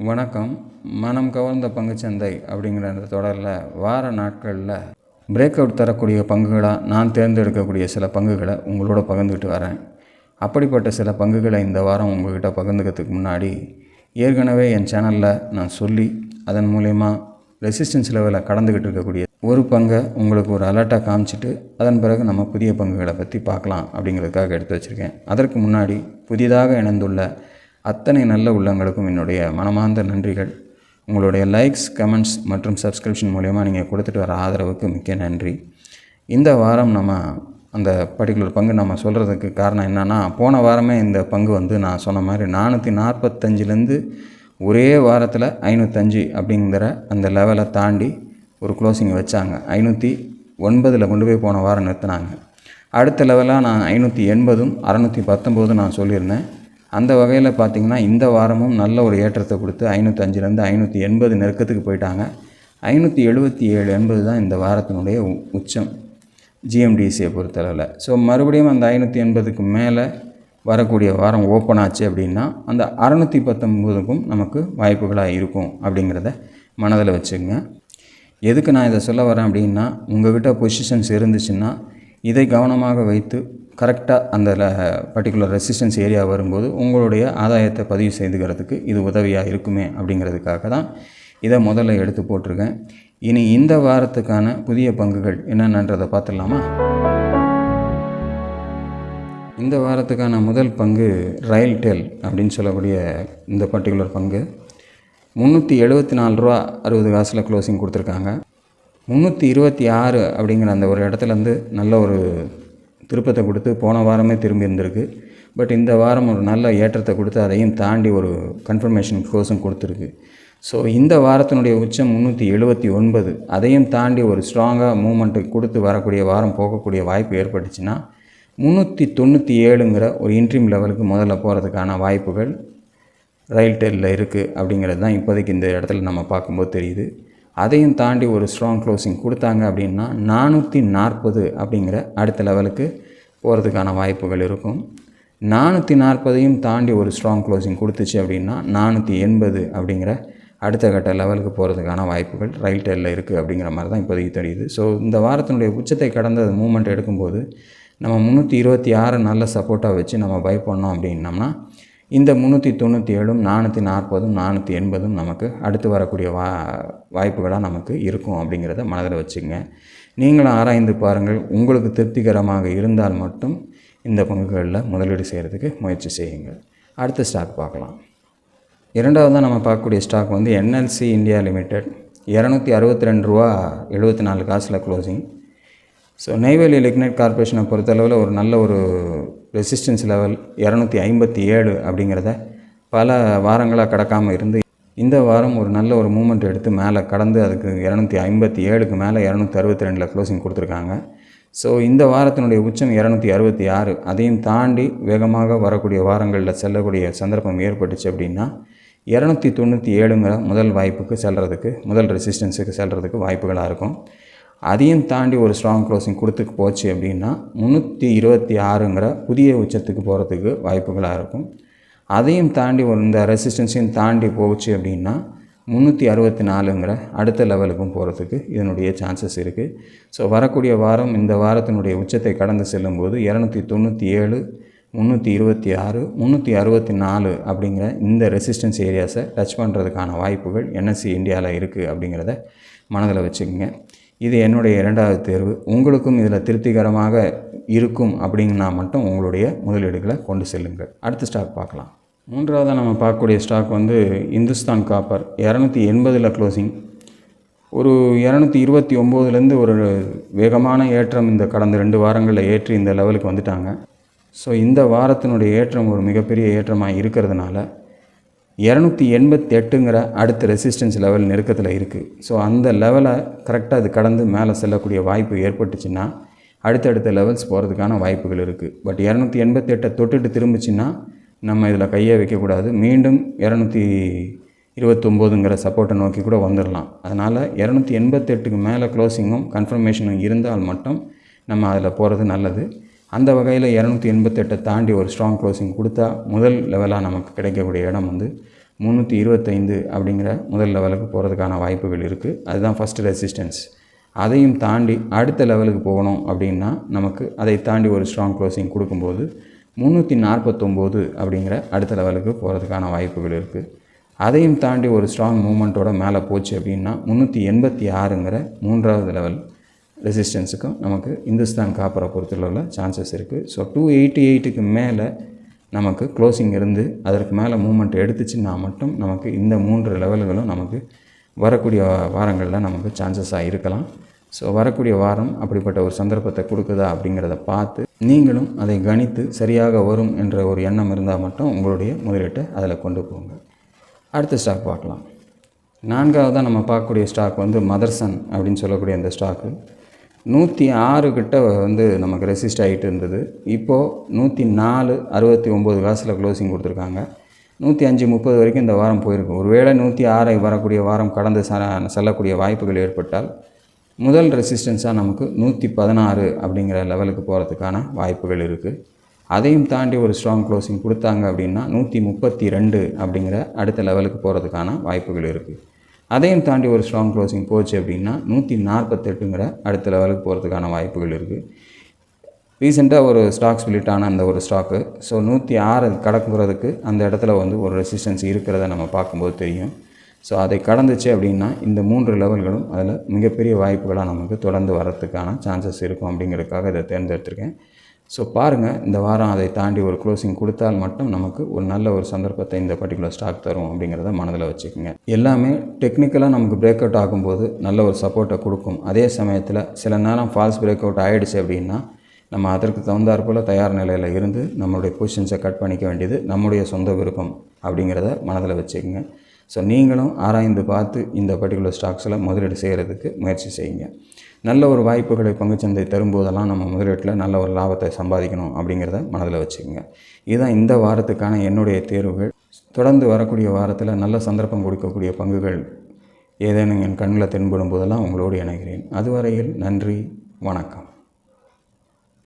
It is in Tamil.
வணக்கம். மனம் கவர்ந்த பங்குச்சந்தை அப்படிங்கிற அந்த தொடரில் வார நாட்களில் பிரேக் அவுட் தரக்கூடிய பங்குகளாக நான் தேர்ந்தெடுக்கக்கூடிய சில பங்குகளை உங்களோட பகிர்ந்துக்கிட்டு வரேன். அப்படிப்பட்ட சில பங்குகளை இந்த வாரம் உங்கள்கிட்ட பகிர்ந்துக்கிறதுக்கு முன்னாடி ஏற்கனவே என் சேனலில் நான் சொல்லி அதன் மூலயமா ரெசிஸ்டன்ஸ் லெவலில் கடந்துக்கிட்டு இருக்கக்கூடிய ஒரு பங்கை உங்களுக்கு ஒரு அலர்ட்டாக காமிச்சிட்டு அதன் பிறகு நம்ம புதிய பங்குகளை பற்றி பார்க்கலாம் அப்படிங்கிறதுக்காக எடுத்து வச்சுருக்கேன். அதற்கு முன்னாடி புதிதாக இணைந்துள்ள அத்தனை நல்ல உள்ளங்களுக்கும் என்னுடைய மனமார்ந்த நன்றிகள். உங்களுடைய லைக்ஸ், கமெண்ட்ஸ் மற்றும் சப்ஸ்கிரிப்ஷன் மூலயமா நீங்கள் கொடுத்துட்டு வர ஆதரவுக்கு மிக்க நன்றி. இந்த வாரம் நம்ம அந்த பர்டிகுலர் பங்கு நம்ம சொல்கிறதுக்கு காரணம் என்னென்னா, போன வாரமே இந்த பங்கு நான் சொன்ன மாதிரி 445லேருந்து ஒரே வாரத்தில் 505 அப்படிங்கிற அந்த லெவலை தாண்டி ஒரு க்ளோசிங் வச்சாங்க. 509 கொண்டு போய் போன வாரம் நிறுத்தினாங்க. அடுத்த லெவலாக நான் 580, 619 நான் சொல்லியிருந்தேன். அந்த வகையில் பார்த்திங்கன்னா இந்த வாரமும் நல்ல ஒரு ஏற்றத்தை கொடுத்து 505லேருந்து 580 நெருக்கத்துக்கு போயிட்டாங்க. 577 தான் இந்த வாரத்தினுடைய உச்சம் ஜிஎம்டிசியை பொறுத்தளவில். ஸோ மறுபடியும் அந்த 580க்கு மேலே வரக்கூடிய வாரம் ஓப்பன் ஆச்சு அப்படின்னா அந்த 619க்கும் நமக்கு வாய்ப்புகளாக இருக்கும் அப்படிங்கிறத மனதில் வச்சுக்கோங்க. எதுக்கு நான் இதை சொல்ல வரேன் அப்படின்னா, உங்கள்கிட்ட பொசிஷன்ஸ் இருந்துச்சுன்னா இதை கவனமாக வைத்து கரெக்டாக அந்த பர்டிகுலர் ரெசிஸ்டன்ஸ் ஏரியா வரும்போது உங்களுடைய ஆதாயத்தை பதிவு செய்துக்கிறதுக்கு இது உதவியாக இருக்குமே அப்படிங்கிறதுக்காக தான் இதை முதல்ல எடுத்து போட்டிருக்கேன். இனி இந்த வாரத்துக்கான புதிய பங்குகள் என்னென்னன்றதை பார்த்துடலாமா? இந்த வாரத்துக்கான முதல் பங்கு ரயில்டெல் அப்படின்னு சொல்லக்கூடிய இந்த பர்டிகுலர் பங்கு 374 ரூபா 60 காசில் க்ளோசிங் கொடுத்துருக்காங்க. 326 அப்படிங்கிற அந்த ஒரு இடத்துலேருந்து நல்ல ஒரு திருப்பத்தை கொடுத்து போன வாரமே திரும்பி இருந்திருக்கு. பட் இந்த வாரம் ஒரு நல்ல ஏற்றத்தை கொடுத்து அதையும் தாண்டி ஒரு கன்ஃபர்மேஷன் க்ளோஸும் கொடுத்துருக்கு. ஸோ இந்த வாரத்தினுடைய உச்சம் 379, அதையும் தாண்டி ஒரு ஸ்ட்ராங்காக மூமெண்ட்டு கொடுத்து வரக்கூடிய வாரம் போகக்கூடிய வாய்ப்பு ஏற்பட்டுச்சுன்னா 397ங்கிற ஒரு இன்ட்ரீம் லெவலுக்கு முதல்ல போகிறதுக்கான வாய்ப்புகள் ரயில்டெல்லில் இருக்குது அப்படிங்கிறது தான் இப்போதைக்கு இந்த இடத்துல நம்ம பார்க்கும்போது தெரியுது. அதையும் தாண்டி ஒரு ஸ்ட்ராங் க்ளோசிங் கொடுத்தாங்க அப்படின்னா 440 அப்படிங்கிற அடுத்த லெவலுக்கு போகிறதுக்கான வாய்ப்புகள் இருக்கும். 440ஐயும் தாண்டி ஒரு ஸ்ட்ராங் க்ளோசிங் கொடுத்துச்சு அப்படின்னா 480 அப்படிங்கிற அடுத்த கட்ட லெவலுக்கு போகிறதுக்கான வாய்ப்புகள் ரயில்டெல்லில் இருக்குது அப்படிங்கிற மாதிரி தான் இப்போதைக்கு தெரியுது. ஸோ இந்த வாரத்தினுடைய உச்சத்தை கடந்த மூமெண்ட் எடுக்கும்போது நம்ம 326 நல்ல சப்போர்ட்டாக வச்சு நம்ம பை பண்ணோம் அப்படின்னோம்னா இந்த 397, 440, 480 நமக்கு அடுத்து வரக்கூடிய வாய்ப்புகளாக நமக்கு இருக்கும் அப்படிங்கிறத மனதில் வச்சுங்க. நீங்களும் ஆராய்ந்து பாருங்கள். உங்களுக்கு திருப்திகரமாக இருந்தால் மட்டும் இந்த பங்குகளில் முதலீடு செய்கிறதுக்கு முயற்சி செய்யுங்கள். அடுத்த ஸ்டாக் பார்க்கலாம். இரண்டாவதாக நம்ம பார்க்கக்கூடிய ஸ்டாக் என்எல்சி இந்தியா லிமிடெட் 262 ரூபா 74 காசில் க்ளோசிங். ஸோ நெய்வேலி லிக்னைட் கார்பரேஷனை பொறுத்தளவில் ஒரு நல்ல ஒரு ரெசிஸ்டன்ஸ் லெவல் 257 அப்படிங்கிறத பல வாரங்களாக கடக்காமல் இருந்து இந்த வாரம் ஒரு நல்ல ஒரு மூமெண்ட் எடுத்து மேலே கடந்து அதுக்கு 257க்கு மேலே 262 க்ளோசிங் கொடுத்துருக்காங்க. ஸோ இந்த வாரத்தினுடைய உச்சம் 266, அதையும் தாண்டி வேகமாக வரக்கூடிய வாரங்களில் செல்லக்கூடிய சந்தர்ப்பம் ஏற்பட்டுச்சு அப்படின்னா 297ங்கிற முதல் வாய்ப்புக்கு செல்கிறதுக்கு, முதல் ரெசிஸ்டன்ஸுக்கு செல்கிறதுக்கு வாய்ப்புகளாக இருக்கும். அதையும் தாண்டி ஒரு ஸ்ட்ராங் க்ளோசிங் கொடுத்து போச்சு அப்படின்னா 326ங்கிற புதிய உச்சத்துக்கு போகிறதுக்கு வாய்ப்புகளாக இருக்கும். அதையும் தாண்டி இந்த ரெசிஸ்டன்ஸையும் தாண்டி போச்சு அப்படின்னா 364ங்கிற அடுத்த லெவலுக்கும் போகிறதுக்கு இதனுடைய சான்சஸ் இருக்குது. ஸோ வரக்கூடிய வாரம் இந்த வாரத்தினுடைய உச்சத்தை கடந்து செல்லும்போது 297, 326, 364 அப்படிங்கிற இந்த ரெசிஸ்டன்ஸ் ஏரியாஸை டச் பண்ணுறதுக்கான வாய்ப்புகள் என்எஸ்சி இந்தியாவில் இருக்குது அப்படிங்கிறத மனதில் வச்சுக்கோங்க. இது என்னுடைய இரண்டாவது தேர்வு. உங்களுக்கும் இதில் திருப்திகரமாக இருக்கும் அப்படின்னா மட்டும் உங்களுடைய முதலீடுகளை கொண்டு செல்லுங்கள். அடுத்த ஸ்டாக் பார்க்கலாம். மூன்றாவதாக நம்ம பார்க்கக்கூடிய ஸ்டாக் இந்துஸ்தான் காப்பர் 280 க்ளோசிங். ஒரு 229லேருந்து ஒரு வேகமான ஏற்றம் இந்த கடந்த 2 வாரங்களில் ஏற்றி இந்த லெவலுக்கு வந்துட்டாங்க. ஸோ இந்த வாரத்தினுடைய ஏற்றம் ஒரு மிகப்பெரிய ஏற்றமாக இருக்கிறதுனால 288ங்கிற அடுத்த ரெசிஸ்டன்ஸ் லெவல் நெருக்கத்தில் இருக்குது. ஸோ அந்த லெவலை கரெக்டாக அது கடந்து மேலே செல்லக்கூடிய வாய்ப்பு ஏற்பட்டுச்சுன்னா அடுத்தடுத்த லெவல்ஸ் போகிறதுக்கான வாய்ப்புகள் இருக்குது. பட் 288 தொட்டுட்டு திரும்பிச்சின்னா நம்ம இதில் கையை வைக்கக்கூடாது. மீண்டும் 229ங்கிற சப்போர்ட்டை நோக்கி கூட வந்துடலாம். அதனால் 288க்கு மேலே க்ளோசிங்கும் கன்ஃபர்மேஷனும் இருந்தால் மட்டும் நம்ம அதில் போகிறது நல்லது. அந்த வகையில் 288 தாண்டி ஒரு ஸ்ட்ராங் க்ளோசிங் கொடுத்தா முதல் லெவலாக நமக்கு கிடைக்கக்கூடிய இடம் 325 அப்படிங்கிற முதல் லெவலுக்கு போகிறதுக்கான வாய்ப்புகள் இருக்குது. அதுதான் ஃபஸ்ட்டு ரெசிஸ்டன்ஸ். அதையும் தாண்டி அடுத்த லெவலுக்கு போகணும் அப்படின்னா நமக்கு அதை தாண்டி ஒரு ஸ்ட்ராங் க்ளோசிங் கொடுக்கும்போது 349 அப்படிங்கிற அடுத்த லெவலுக்கு போகிறதுக்கான வாய்ப்புகள் இருக்குது. அதையும் தாண்டி ஒரு ஸ்ட்ராங் மூமெண்ட்டோட மேலே போச்சு அப்படின்னா 386ங்கிற மூன்றாவது லெவல் ரெசிஸ்டன்ஸுக்கும் நமக்கு இந்துஸ்தான் காப்பரை பொறுத்துள்ள சான்சஸ் இருக்குது. ஸோ 288க்கு மேலே நமக்கு க்ளோசிங் இருந்து அதற்கு மேலே மூமெண்ட் எடுத்துச்சுன்னா மட்டும் நமக்கு இந்த 3 லெவல்களும் நமக்கு வரக்கூடிய வாரங்களில் நமக்கு சான்சஸாக இருக்கலாம். ஸோ வரக்கூடிய வாரம் அப்படிப்பட்ட ஒரு சந்தர்ப்பத்தை கொடுக்குதா அப்படிங்கிறத பார்த்து நீங்களும் அதை கணித்து சரியாக வரும் என்ற ஒரு எண்ணம் இருந்தால் மட்டும் உங்களுடைய முதலீட்டை அதில் கொண்டு போங்க. அடுத்த ஸ்டாக் பார்க்கலாம். நான்காவதாக நம்ம பார்க்கக்கூடிய ஸ்டாக் மதர்சன் அப்படின்னு சொல்லக்கூடிய அந்த ஸ்டாக்கு 106 கிட்ட நமக்கு ரெசிஸ்ட் ஆகிட்டு இருந்தது. இப்போது 104.69 காசில் க்ளோசிங் கொடுத்துருக்காங்க. 105.30 வரைக்கும் இந்த வாரம் போயிருக்கு. ஒருவேளை 106 வரக்கூடிய வாரம் கடந்து செல்லக்கூடிய வாய்ப்புகள் ஏற்பட்டால் முதல் ரெசிஸ்டன்ஸாக நமக்கு 116 அப்படிங்கிற லெவலுக்கு போகிறதுக்கான வாய்ப்புகள் இருக்குது. அதையும் தாண்டி ஒரு ஸ்ட்ராங் க்ளோசிங் கொடுத்தாங்க அப்படின்னா 132 அப்படிங்கிற அடுத்த லெவலுக்கு போகிறதுக்கான வாய்ப்புகள் இருக்குது. அதையும் தாண்டி ஒரு ஸ்ட்ராங் க்ளோசிங் போச்சு அப்படின்னா 148ங்கிற அடுத்த லெவலுக்கு போகிறதுக்கான வாய்ப்புகள் இருக்குது. ரீசெண்டாக ஒரு ஸ்டாக் ஸ்பிளிட் ஆன அந்த ஒரு ஸ்டாக்கு. ஸோ 106 கடக்குறதுக்கு அந்த இடத்துல ஒரு ரெசிஸ்டன்ஸ் இருக்கிறத நம்ம பார்க்கும்போது தெரியும். ஸோ அதை கடந்துச்சு அப்படின்னா இந்த 3 லெவல்களும் அதில் மிகப்பெரிய வாய்ப்புகளாக நமக்கு தொடர்ந்து வரத்துக்கான சான்சஸ் இருக்கும் அப்படிங்கிறதுக்காக இதை தேர்ந்தெடுத்திருக்கேன். ஸோ பாருங்கள், இந்த வாரம் அதை தாண்டி ஒரு க்ளோசிங் கொடுத்தால் மட்டும் நமக்கு ஒரு நல்ல ஒரு சந்தர்ப்பத்தை இந்த பர்டிகுலர் ஸ்டாக் தரும் அப்படிங்கிறத மனதில் வச்சுக்கோங்க. எல்லாமே டெக்னிக்கலாக நமக்கு பிரேக் அவுட் ஆகும்போது நல்ல ஒரு சப்போர்ட்டை கொடுக்கும். அதே சமயத்தில் சில நேரம் ஃபால்ஸ் பிரேக் அவுட் ஆகிடுச்சு அப்படின்னா நம்ம அதற்கு தகுந்தாற்போல் தயார் நிலையில் இருந்து நம்மளுடைய பொசிஷன்ஸை கட் பண்ணிக்க வேண்டியது நம்முடைய சொந்த விருப்பம் அப்படிங்கிறத மனதில் வச்சுக்கோங்க. ஸோ நீங்களும் ஆராய்ந்து பார்த்து இந்த பர்டிகுலர் ஸ்டாக்ஸில் முதலீடு செய்கிறதுக்கு முயற்சி செய்யுங்க. நல்ல ஒரு வாய்ப்புகளை பங்குச்சந்தை தரும்போதெல்லாம் நம்ம முதலீட்டில் நல்ல ஒரு லாபத்தை சம்பாதிக்கணும் அப்படிங்கிறத மனதில் வச்சுக்கோங்க. இதுதான் இந்த வாரத்துக்கான என்னுடைய தேர்வுகள். தொடர்ந்து வரக்கூடிய வாரத்தில் நல்ல சந்தர்ப்பம் கொடுக்கக்கூடிய பங்குகள் ஏதேனும் என் கண்ணில் தென்படும் போதெல்லாம் உங்களோடு இணைகிறேன். அதுவரையில் நன்றி, வணக்கம்.